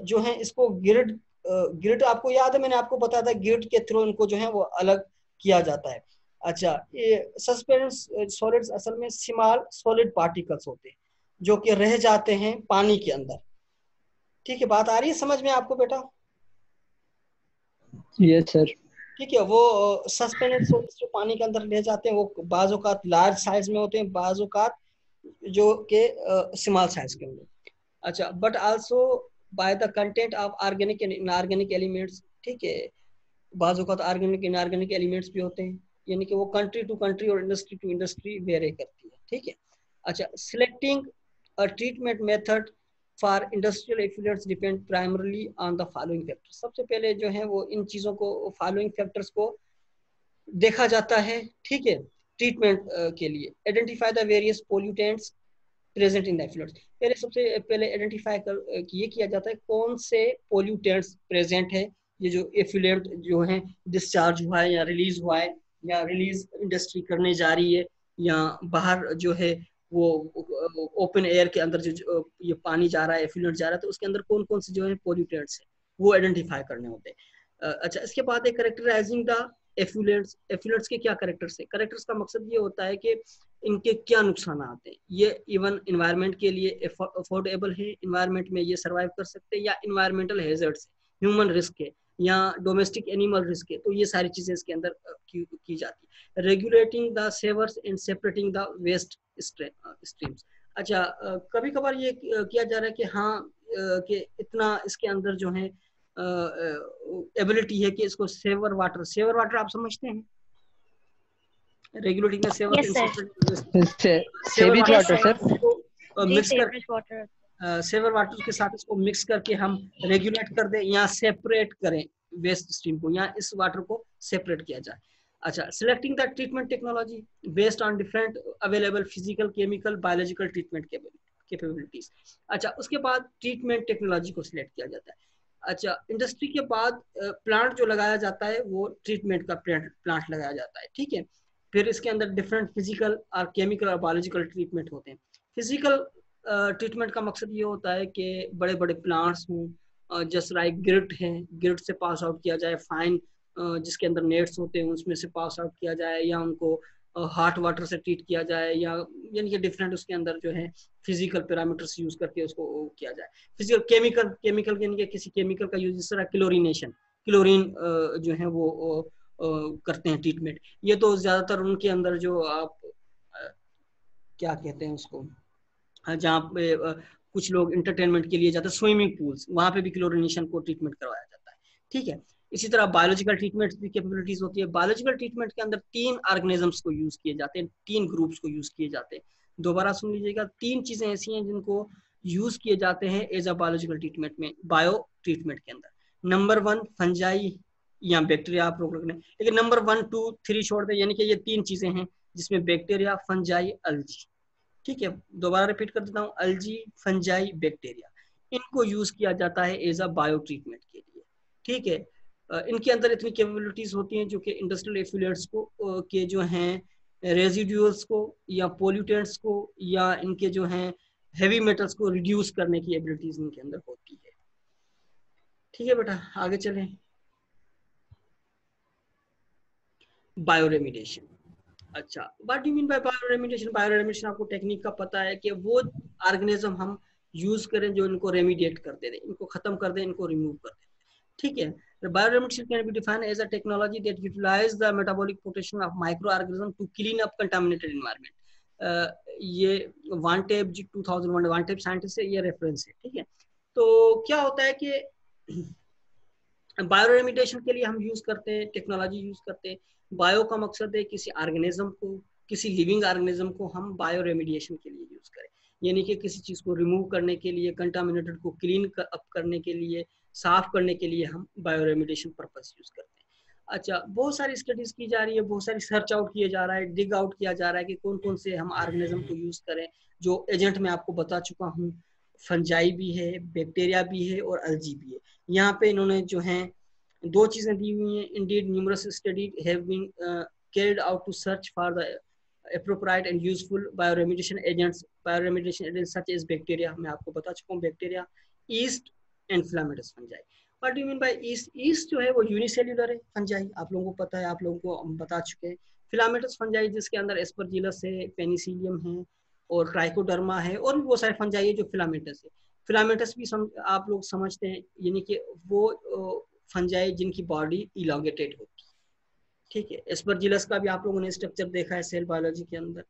जो है इसको ग्रिड आपको याद है, मैंने आपको बताया था ग्रिड के थ्रू इनको जो है वो अलग किया जाता है। अच्छा, ये सस्पेंडेड सॉलिड्स असल में स्मॉल सॉलिड पार्टिकल्स होते हैं जो कि रह जाते हैं पानी के अंदर। ठीक है, बात आ रही है समझ में आपको बेटा? Yes sir. ठीक है, वो सस्पेंडेड सॉलिड्स जो पानी के अंदर रह जाते हैं वो बाज़-औक़ात लार्ज साइज में होते हैं, बाज़-औक़ात जो के स्मॉल साइज के होंगे। अच्छा, but also by the content of organic and inorganic elements. ठीक है, बाज़-औक़ात ऑर्गेनिक इनऑर्गेनिक एलिमेंट्स भी होते हैं, यानी कि वो कंट्री टू कंट्री और इंडस्ट्री टू इंडस्ट्री वेरी करती है। ठीक है। अच्छा, selecting a treatment method for industrial affiliates depend primarily on the following factors. सबसे पहले जो है वो इन चीज़ों को, फॉलोइंग फैक्टर्स को देखा जाता है। ठीक है, ट्रीटमेंट के लिए identify the various pollutants present in the affiliates. पहले सबसे पहले आइडेंटिफाई ये किया जाता है कौन से पोल्यूटेंट्स प्रेजेंट है, ये जो एफिलिएंट जो है डिस्चार्ज हुआ है या रिलीज हुआ है या रिलीज इंडस्ट्री करने जा रही है, या बाहर जो है वो ओपन एयर के अंदर जो ये पानी जा रहा है, एफिलिएंट जा रहा है, तो उसके अंदर कौन कौन से जो है पोल्यूटेंट्स है वो आइडेंटिफाई करने होते हैं। अच्छा, इसके बाद है कैरेक्टराइजिंग द एफिलिएंट्स। एफिलिएंट्स के क्या कैरेक्टर्स है? कैरेक्टर्स का मकसद ये होता है कि इनके क्या नुकसान आते हैं, ये इवन इन्वायरमेंट के लिए अफोर्डेबल है, इन्वायरमेंट में ये सर्वाइव कर सकते हैं, या इन्वायरमेंटल हेजर्ड्स है, ह्यूमन रिस्क है, या डोमेस्टिक एनिमल रिस्क है, तो ये सारी चीजें इसके अंदर की जाती है। Regulating the sewers and separating the waste streams. अच्छा, कभी कभार ये किया जा रहा है कि हाँ कि इतना इसके अंदर जो है एबिलिटी है कि इसको सेवर वाटर आप समझते हैं, regulating sewer Yes, sir. Sewage water sir. जी, मिक्स कर सेवरेज वाटर। सेवर वाटर के साथ इसको मिक्स करके हम रेगुलेट कर दें या सेपरेट करें वेस्ट स्ट्रीम को, या इस वाटर को सेपरेट किया जाए। अच्छा, selecting the treatment technology based on different available physical, chemical, biological treatment capabilities. अच्छा, उसके बाद ट्रीटमेंट टेक्नोलॉजी को सिलेक्ट किया जाता है। अच्छा, इंडस्ट्री के बाद प्लांट जो लगाया जाता है वो ट्रीटमेंट का प्लांट लगाया जाता है। ठीक है, फिर इसके अंदर डिफरेंट फिजिकल और केमिकल और बायोलॉजिकल ट्रीटमेंट होते हैं। फिजिकल ट्रीटमेंट का मकसद ये होता है कि बड़े बड़े प्लांट्स हों, जस्ट लाइक ग्रिड है, ग्रिड से पास आउट किया जाए, फाइन जिसके अंदर नेट्स होते हैं उसमें से पास आउट किया जाए, या उनको हॉट वाटर से ट्रीट किया जाए, या यानी कि डिफरेंट उसके अंदर जो है फिजिकल पैरामीटर्स यूज करके उसको किया जाए। फिजिकल केमिकल यानी कि किसी केमिकल का यूज, जिस तरह क्लोरीन जो है वो करते हैं ट्रीटमेंट। ये तो ज्यादातर उनके अंदर जो आप क्या कहते हैं उसको, जहाँ पे कुछ लोग इंटरटेनमेंट के लिए जाते हैं, स्विमिंग पूल्स, वहां पे भी क्लोरिनेशन को ट्रीटमेंट करवाया जाता है। ठीक है। इसी तरह बायोलॉजिकल ट्रीटमेंट की कैपेबिलिटीज होती है। बायोलॉजिकल ट्रीटमेंट के अंदर 3 ऑर्गेनिजम्स को यूज किए जाते हैं, 3 ग्रुप्स को यूज किए जाते हैं। दोबारा सुन लीजिएगा, 3 चीजें ऐसी हैं जिनको यूज किए जाते हैं एज अ बायोलॉजिकल ट्रीटमेंट में, बायो ट्रीटमेंट के अंदर। नंबर 1 फंजाई या बैक्टीरिया आप रोक रखने, लेकिन नंबर 1 2 3 छोड़ दे, यानी कि ये 3 चीजें हैं जिसमें बैक्टीरिया, फंजाई, अल्जी। ठीक है, दोबारा रिपीट कर देता हूँ, अल्जी, फंजाई, बैक्टीरिया, इनको यूज किया जाता है एज अ बायो ट्रीटमेंट के लिए। ठीक है, इनके अंदर इतनी कैपेबिलिटीज होती हैं जो कि इंडस्ट्रियल एफिलिएट्स को के जो हैं रेजिड्यूल्स को या पोल्यूटेंट्स को या इनके जो हैं हेवी मेटल्स को रिड्यूस करने की एबिलिटीज इनके अंदर होती है। ठीक है बेटा, आगे चलें। बायोरेमिडिएशन। अच्छा, what do mean bye bioremediation? Bioremediation आपको टेक्निक का पता है कि वो ऑर्गेनिज्म हम यूज करें जो इनको रेमिडिएट कर दे, इनको खत्म कर दे, इनको रिमूव कर दे। ठीक है, bioremediation can be defined as a technology that utilize the metabolic potential of microorganisms to clean up contaminated environment. ये one tape 2001 one tape scientist से ये रेफरेंस है। ठीक है, तो क्या होता है कि बायोरेमिडिएशन के लिए हम यूज करते हैं टेक्नोलॉजी यूज करते हैं। बायो का मकसद है किसी ऑर्गेनिज्म को, किसी लिविंग ऑर्गेनिज्म को हम बायोरेमिडिएशन के लिए यूज करें, यानी कि किसी चीज को रिमूव करने के लिए, कंटामिनेटेड को क्लीन अप करने के लिए, साफ करने के लिए हम बायोरेमिडिएशन पर्पस यूज करते हैं। अच्छा, बहुत सारी स्टडीज की जा रही है, बहुत सारी सर्च आउट किया जा रहा है, डिग आउट किया जा रहा है कि कौन कौन से हम ऑर्गेनिज्म को यूज करें। जो एजेंट मैं आपको बता चुका हूँ, फंजाई भी है, बैक्टीरिया भी है और अल्जी भी है। यहाँ पे इन्होंने जो है 2 चीजें दी हुई हैं। Indeed numerous study have been carried out to search for the appropriate and useful bioremediation agents such as bacteria, मैं आपको बता चुका हूँ, bacteria, yeast and filamentous fungi. What do mean by yeast? Yeast जो है वो यूनिसेल्युलर है fungi, आप लोगों को पता है, आप लोगों को हम बता चुके हैं। फिलामेटस फंजाई जिसके अंदर एस्परजिलस है, पेनिसिलियम है और ट्राइकोडर्मा है, और भी बहुत सारे फंजाई है जो फिलामेटस है। फिलामेटस भी आप लोग समझते हैं, यानी कि वो फंजाई जिनकी बॉडी इलांगेटेड होती है। ठीक है, एस्परजिलस का भी आप लोगों ने स्ट्रक्चर देखा है सेल बायोलॉजी के अंदर।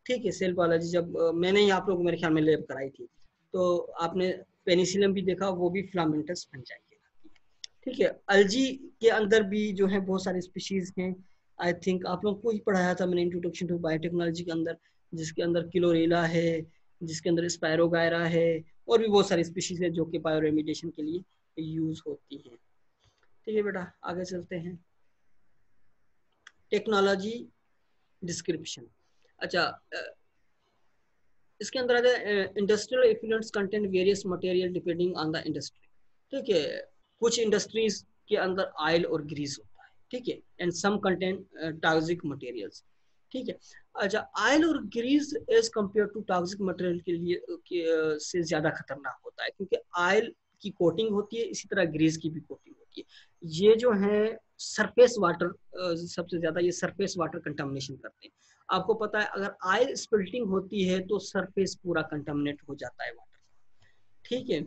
ठीक है, सेल बायोलॉजी जब मैंने ही आप लोगों को मेरे ख्याल में लैब कराई थी, तो आपने पेनिसिलियम भी देखा, वो भी फिलामेंटस फंजाई कहलाती है। ठीक है, अल्जी के अंदर भी जो है बहुत सारे स्पीशीज हैं। आई थिंक आप लोगों को ही पढ़ाया था मैंने इंट्रोडक्शन टू बायोटेक्नोलॉजी के अंदर, जिसके अंदर क्लोरेला है, जिसके अंदर स्पायरोगायरा है, और भी बहुत सारी स्पीशीज है जो कि बायोरेमिडिएशन के लिए यूज होती हैं। ठीक है बेटा, आगे चलते हैं। Technology description. अच्छा, इसके अंदर आता है industrial effluents content various material depending on the industry. ठीक है, कुछ इंडस्ट्रीज के अंदर ऑयल और ग्रीस होता है। ठीक है, and some content toxic materials. ठीक है, अच्छा, ऑयल और grease as compare to toxic material के लिए से ज्यादा खतरनाक होता है, क्योंकि ऑयल की कोटिंग होती है, इसी तरह ग्रीस की भी कोटिंग होती है। ये जो है सरफेस वाटर, सबसे ज्यादा ये सरफेस वाटर कंटामिनेशन करते हैं। आपको पता है अगर ऑयल स्पिल्टिंग होती है तो सरफेस पूरा कंटामिनेट हो जाता है वाटर। ठीक है,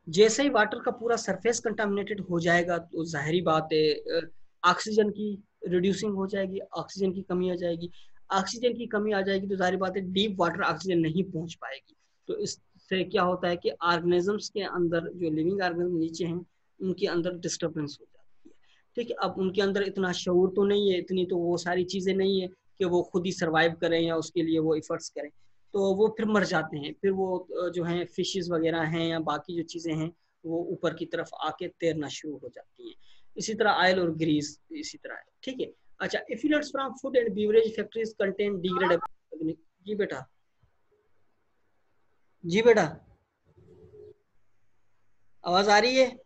जैसे ही वाटर का पूरा सरफेस कंटामिनेटेड हो जाएगा तो जाहिर बात है ऑक्सीजन की रिड्यूसिंग हो जाएगी, ऑक्सीजन की कमी आ जाएगी। ऑक्सीजन की कमी आ जाएगी तो जाहिर बात है डीप वाटर ऑक्सीजन नहीं पहुंच पाएगी। तो इससे क्या होता है कि ऑर्गेनिजम्स के अंदर, जो लिविंग ऑर्गेनिज्म नीचे हैं, उनके अंदर डिस्टर्बेंस हो जाती है। ठीक है, अब उनके अंदर इतना शऊर तो नहीं है, इतनी तो वो सारी चीजें नहीं है कि वो खुद ही सर्वाइव करें या उसके लिए वो एफर्ट्स करें, तो वो फिर मर जाते हैं। फिर वो जो हैं फिशेस वगैरह हैं या बाकी जो चीजें हैं वो ऊपर की तरफ आके तैरना शुरू हो जाती हैं। इसी तरह ऑयल और ग्रीस इसी तरह है। ठीक है, अच्छा, effluents from food and beverage factories contain degradable. जी बेटा, जी बेटा, आवाज आ रही है?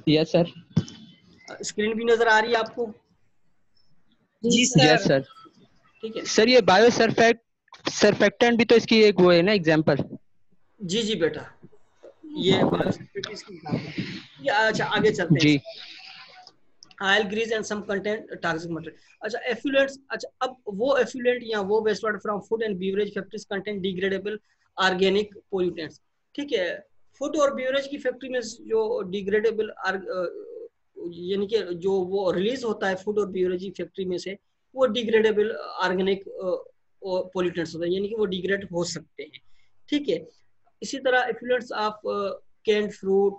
Yes sir. स्क्रीन भी नजर आ रही है आपको? जी सर। Yes sir. ठीक है सर, ये बायो सरफेक्टेंट भी तो इसकी एक वो है ना, एग्जांपल? जी जी बेटा, ये बायोसिक्योरिटीज की एग्जांपल है। अच्छा, आगे चलते हैं। जी। Oil grease and some content toxic material. अच्छा, एफ्लुएंट्स। अच्छा, अब वो एफ्लुएंट या वो waste water from food and beverage factories content degradable organic pollutants. ठीक है, फूड और बीवरेज की फैक्ट्री में जो डिग्रेडेबल यानी कि जो वो रिलीज होता है फूड और बीवरेज की फैक्ट्री में से, वो डिग्रेडेबल ऑर्गेनिक पोल्यूटेंट्स होते हैं, यानी कि वो डिग्रेड हो सकते हैं। ठीक है, इसी तरह effluents of canned fruit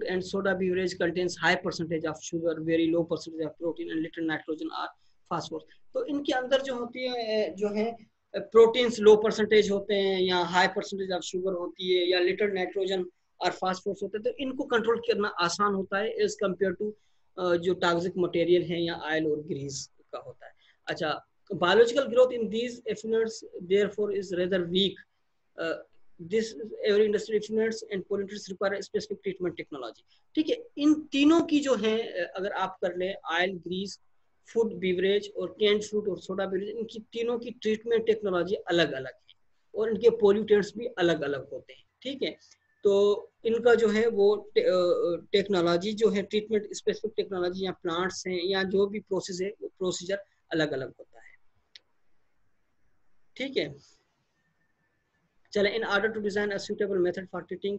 and soda beverage contains high percentage of sugar, very low percentage of protein and little nitrogen or phosphorus. तो इनके अंदर जो होती है जो है प्रोटीन्स लो परसेंटेज होते हैं या हाई परसेंटेज ऑफ शुगर होती है या लिटिल नाइट्रोजन और फास्फोरस होता है, तो इनको कंट्रोल करना आसान होता है एज कम्पेयर टू जो टॉक्सिक मटेरियल है या ऑयल और ग्रीस का होता है. अच्छा, biological growth in these effluents therefore is rather weak. This every industrial effluents and pollutants require a specific treatment technology. ठीक है, इन तीनों की जो है अगर आप कर ले ऑयल, ग्रीस, फूड, बीवरेज और कैंड फ्रूट और सोडा बेवरेज, इनकी तीनों की ट्रीटमेंट टेक्नोलॉजी अलग अलग है और इनके पोल्यूटेंट्स भी अलग अलग होते हैं. ठीक है, तो इनका जो है वो टेक्नोलॉजी जो है ट्रीटमेंट स्पेसिफिक टेक्नोलॉजी या प्लांट्स हैं या जो भी प्रोसेस है वो प्रोसीजर अलग अलग होता है. ठीक है, चले. In order to design a suitable method for treating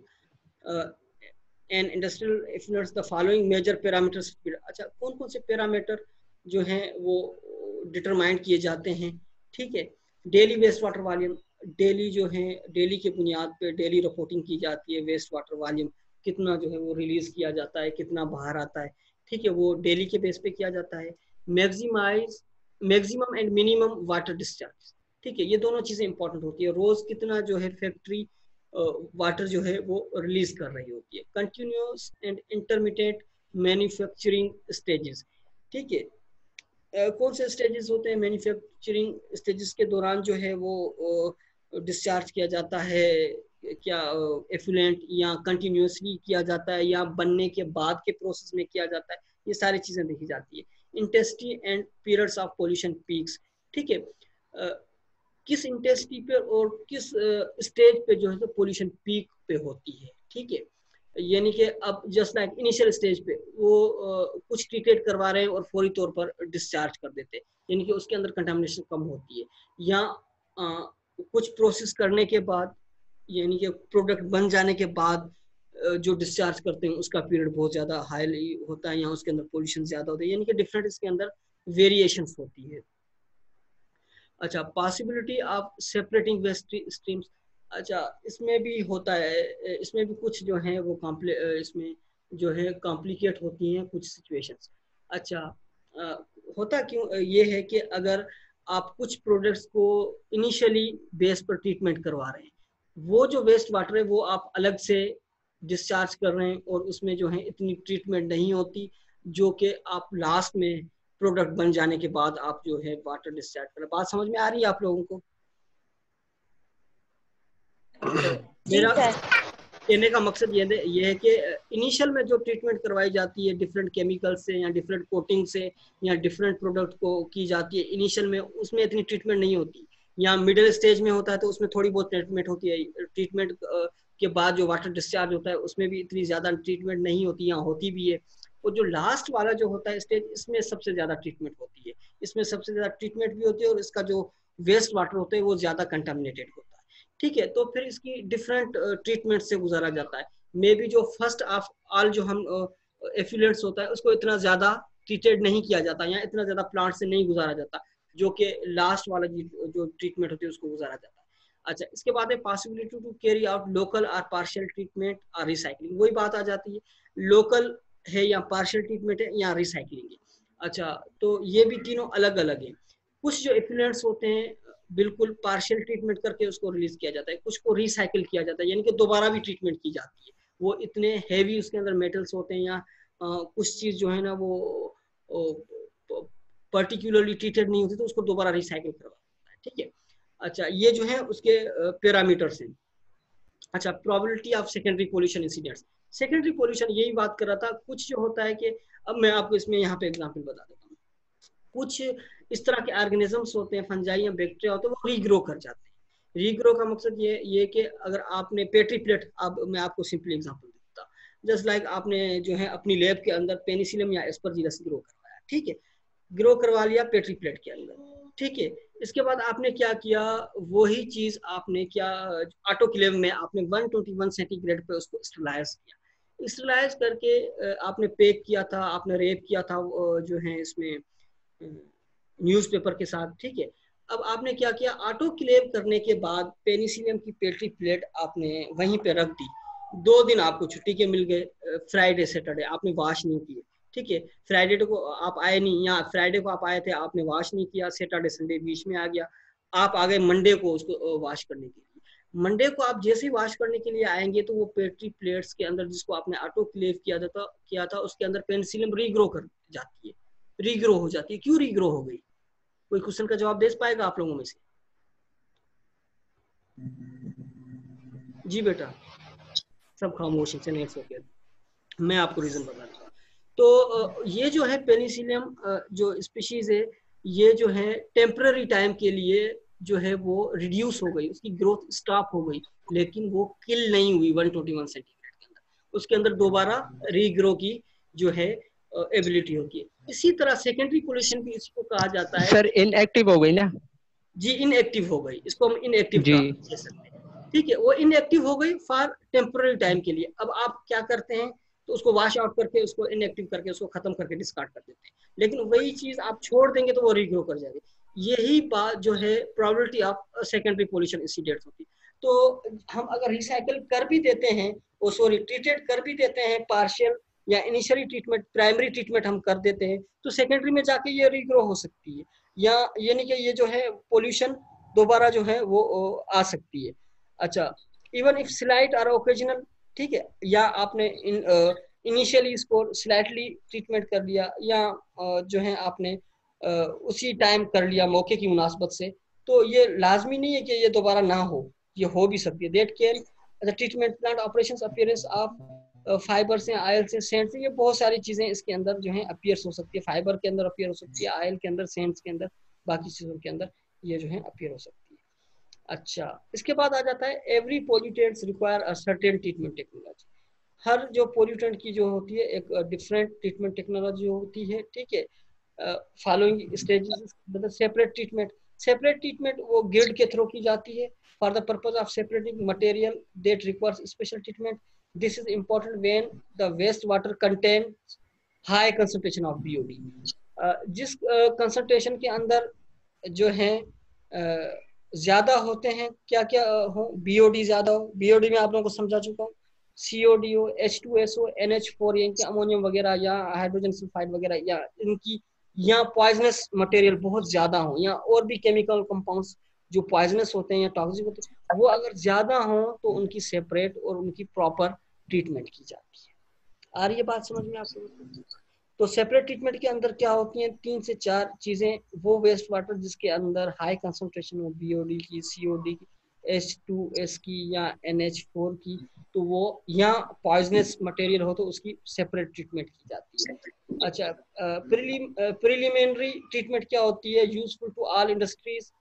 an industrial effluents the following major parameters. अच्छा, कौन कौन से पैरामीटर जो हैं वो डिटरमाइन किए जाते हैं. ठीक है, daily waste water volume, daily जो है डेली के बुनियाद पे डेली रिपोर्टिंग की जाती है. वेस्ट वाटर वॉल्यूम कितना जो है वो रिलीज किया जाता है, कितना बाहर आता है. ठीक है, वो डेली के बेस पे किया जाता है. Maximum and minimum water discharge. ठीक है, ये दोनों चीजें इंपॉर्टेंट होती है. रोज कितना जो है फैक्ट्री वाटर जो है वो रिलीज कर रही होती है. Continuous and intermittent manufacturing stages. ठीक है, कौन से स्टेजेस होते हैं मैन्युफैक्चरिंग स्टेजेस के दौरान जो है वो डिस्चार्ज किया जाता है, क्या एफ्लुएंट या कंटिन्यूअसली किया जाता है या बनने के बाद के प्रोसेस में किया जाता है, ये सारी चीजें देखी जाती है. Intensity and periods of pollution peaks. ठीक है, किस इंटेंसिटी पे और किस स्टेज पे जो है तो पोल्यूशन पीक पे होती है. ठीक है, यानी कि अब जस्ट लाइक इनिशियल स्टेज पे वो कुछ ट्रीटेड करवा रहे हैं और फौरी तौर पर डिस्चार्ज कर देते हैं, यानी कि उसके अंदर कंटामिनेशन कम होती है. या कुछ प्रोसेस करने के बाद यानी कि प्रोडक्ट बन जाने के बाद जो डिस्चार्ज करते हैं उसका पीरियड बहुत ज़्यादा हाई होता है या उसके अंदर पोल्यूशन ज़्यादा होता है, यानी कि डिफरेंट इसके अंदर वेरिएशंस होती है. अच्छा, possibility of separating waste streams. अच्छा, इसमें भी होता है, इसमें भी कुछ जो है वो इसमें जो है कॉम्प्लिकेट होती हैं कुछ सिचुएशंस. अच्छा, होता क्यों ये है कि अगर आप कुछ प्रोडक्ट्स को इनिशियली बेस पर ट्रीटमेंट करवा रहे हैं, वो जो वेस्ट वाटर है वो आप अलग से डिस्चार्ज कर रहे हैं और उसमें जो है इतनी ट्रीटमेंट नहीं होती जो कि आप लास्ट में प्रोडक्ट बन जाने के बाद आप जो है वाटर डिस्चार्ज करें. बात समझ में आ रही है आप लोगों को? मेरा कहने का मकसद ये है कि इनिशियल में जो ट्रीटमेंट करवाई जाती है डिफरेंट केमिकल से या डिफरेंट कोटिंग से या डिफरेंट प्रोडक्ट को की जाती है, इनिशियल में उसमें इतनी ट्रीटमेंट नहीं होती. या मिडिल स्टेज में होता है तो उसमें थोड़ी बहुत ट्रीटमेंट होती है. ट्रीटमेंट के बाद जो वाटर डिस्चार्ज होता है उसमें भी इतनी ज़्यादा ट्रीटमेंट नहीं होती या होती भी है. और जो लास्ट वाला जो होता है स्टेज, इसमें सबसे ज़्यादा ट्रीटमेंट होती है. इसमें सबसे ज़्यादा ट्रीटमेंट भी होती है और इसका जो वेस्ट वाटर होता है वो ज़्यादा कंटामिनेटेड होता है. ठीक है, तो फिर इसकी डिफरेंट ट्रीटमेंट से गुजारा जाता है. मे बी जो फर्स्ट ऑफ ऑल जो हम एफ्लुएंट्स होता है उसको इतना ज़्यादा ट्रीटेड नहीं किया जाता या इतना ज़्यादा प्लांट से नहीं गुजारा जाता, जो कि लास्ट वाला जो ट्रीटमेंट होती है उसको गुजारा जाता है. अच्छा, इसके बाद है possibility to carry out local और पार्शियल ट्रीटमेंट और रिसाइकलिंग. वही बात आ जाती है, लोकल है या पार्शियल ट्रीटमेंट है या रिसाइकलिंग है. अच्छा, तो ये भी तीनों अलग अलग हैं. कुछ जो एफ्लुएंट्स होते हैं बिल्कुल पार्शियल ट्रीटमेंट करके उसको रिलीज किया जाता है, कुछ को रिसाइकिल किया जाता है यानी कि दोबारा भी ट्रीटमेंट की जाती है. वो इतने हैवी उसके अंदर मेटल्स होते हैं या कुछ चीज़ जो है ना वो पर्टिकुलरली ट्रीटेड नहीं होती तो उसको दोबारा रिसाइकिल करवा देता है. ठीक है, अच्छा, ये जो है उसके पैरामीटर्स हैं. अच्छा, probability of secondary pollution incidents. Secondary pollution यही बात कर रहा था. कुछ जो होता है कि अब मैं आपको इसमें यहाँ पे एग्जांपल बता देता हूँ. कुछ इस तरह के ऑर्गेनिजम्स होते हैं, फंजाई या बैक्टीरिया होते हैं, वो रीग्रो कर जाते हैं. रीग्रो का मकसद ये कि अगर आपने पेट्री प्लेट, अब मैं आपको सिंपली एग्जांपल देता हूँ. जस्ट लाइक आपने जो है अपनी लैब के अंदर पेनिसिलियम या एस्परजिलस ग्रो करवाया. ठीक है, ग्रो करवा लिया पेट्री प्लेट के अंदर. ठीक है, इसके बाद आपने क्या किया, वही चीज आपने क्या ऑटोक्लेव में आपने 121 सेंटीग्रेड पे उसको स्टरलाइज किया. स्टरलाइज करके आपने पैक किया था, आपने रैप किया था जो है इसमें न्यूज़पेपर के साथ. ठीक है, अब आपने क्या किया, ऑटोक्लेव करने के बाद पेनिसिलियम की पेट्री प्लेट आपने वहीं पे रख दी 2 दिन आपको छुट्टी के मिल गए, फ्राइडे सैटरडे आपने वॉश नहीं किए, ठीक है, फ्राइडे को आप आए नहीं, या फ्राइडे को आप आए थे आपने वॉश नहीं किया, सैटरडे संडे बीच में आ गया, आप आ गए मंडे को उसको वॉश करने के लिए। मंडे को आप जैसे ही वॉश करने के लिए आएंगे तो वो पेट्री प्लेट्स के अंदर जिसको आपने ऑटोक्लेव किया था उसके अंदर पेनिसिलियम रीग्रो कर जाती है, रीग्रो हो जाती है। क्यों रीग्रो हो गई? कोई क्वेश्चन का जवाब दे पाएगा आप लोगों में से? जी बेटा, सब खामोश है, नेक्स्ट ओके, मैं आपको रीजन बता दूंगा। तो ये जो है पेनिसिलियम जो स्पीशीज है, ये जो है टेम्पररी टाइम के लिए जो है वो रिड्यूस हो गई, उसकी ग्रोथ स्टॉप हो गई, लेकिन वो किल नहीं हुई 121 सेंटीग्रेड के अंदर, उसके अंदर दोबारा रीग्रो की जो है एबिलिटी होती है। इसी तरह सेकेंडरी पोल्यूशन भी इसको कहा जाता है। सर इनएक्टिव हो गई ना? जी, इनएक्टिव हो गई, इसको हम इनएक्टिव जी कह सकते हैं, ठीक है, वो इनएक्टिव हो गई फॉर टेम्पररी टाइम के लिए। अब आप क्या करते हैं, तो उसको वॉश आउट करके, उसको इनएक्टिव करके, उसको खत्म करके डिस्कार्ड कर देते हैं, लेकिन वही चीज आप छोड़ देंगे तो वो रीग्रो कर जाएगी। यही बात जो है probability of secondary pollution incidents होती है। तो हम अगर रिसाइकल कर भी देते हैं, वो सॉरी ट्रीटेड कर भी देते हैं पार्शियल या इनिशियली ट्रीटमेंट, प्राइमरी ट्रीटमेंट हम कर देते हैं, तो सेकेंडरी में जाके ये रीग्रो हो सकती है, या ये नहीं कि ये जो है पोल्यूशन दोबारा जो है वो आ सकती है। अच्छा, इवन इफ स्लाइट और ओकेजनल, ठीक है, या आपने इनिशियली इसको स्लाइटली ट्रीटमेंट कर लिया, या जो है आपने उसी टाइम कर लिया मौके की मुनासबत से, तो ये लाजमी नहीं है कि ये दोबारा ना हो, ये हो भी सकती है। That can treatment plant operations appearance of fibre से, आयल से, सेंट से, ये बहुत सारी चीजें इसके अंदर जो है अपीयर्स हो सकती है, फाइबर के अंदर अपीयर हो सकती है, आयल के अंदर, सेंट्स के अंदर, बाकी चीजों के अंदर ये जो है अपीयर हो सकती है। अच्छा, इसके बाद आ जाता है every pollutants require a certain treatment technology. हर जो पोल्यूटेंट की जो होती है एक डिफरेंट ट्रीटमेंट टेक्नोलॉजी होती है, ठीक है, फॉलोइंग स्टेजेस, मतलब सेपरेट ट्रीटमेंट वो ग्रिड के थ्रू की जाती है for the purpose of separating material that requires special treatment. This is important when the waste water contains high concentration of BOD. जिस कंसंट्रेशन के अंदर जो है ज्यादा होते हैं, क्या क्या हो, बीओडी ज्यादा हो, बीओडी में आप लोगों को समझा चुका हूँ, सीओडी हो, H2SO, NH4, इनके अमोनियम वगैरह या हाइड्रोजन सल्फाइड वगैरह, या इनकी या पॉइजनस मटेरियल बहुत ज्यादा हो, या और भी केमिकल कंपाउंड्स जो पॉइजनस होते हैं या टॉक्सिक होते हैं, वो अगर ज्यादा हो तो उनकी सेपरेट और उनकी प्रॉपर ट्रीटमेंट की जाती है। आ रही है बात समझ में आप लोगों को? तो सेपरेट ट्रीटमेंट के अंदर क्या होती हैं, 3 से 4 चीजें। वो वेस्ट वाटर जिसके अंदर हाई कंसंट्रेशन हो बीओडी की, सीओडी की, H2S की या NH4 की, तो वो या पॉइजनस मटेरियल हो तो उसकी सेपरेट ट्रीटमेंट की जाती है। अच्छा, प्रिलिमिनरी ट्रीटमेंट क्या होती है, useful to all industries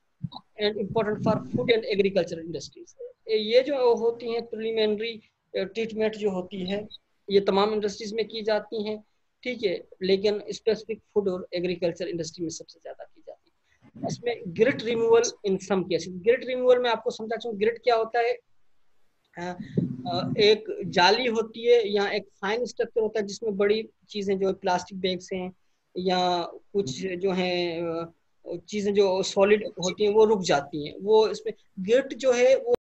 and important for food and agriculture industries. ये जो होती हैं प्रिलिमिनरी ट्रीटमेंट जो होती है, ये तमाम इंडस्ट्रीज में की जाती हैं, ठीक है, लेकिन स्पेसिफिक फूड और एग्रीकल्चर इंडस्ट्री में सबसे ज्यादा की जाती है। इसमें grit removal in some cases, grit removal में आपको समझा दूं, ग्रिट क्या होता है, एक जाली होती है या एक फाइन स्ट्रक्चर होता है जिसमें बड़ी चीजें जो प्लास्टिक बैग्स हैं या कुछ जो है चीजें जो सॉलिड होती हैं वो रुक जाती हैं, वो इसमें ग्रिट जो है वो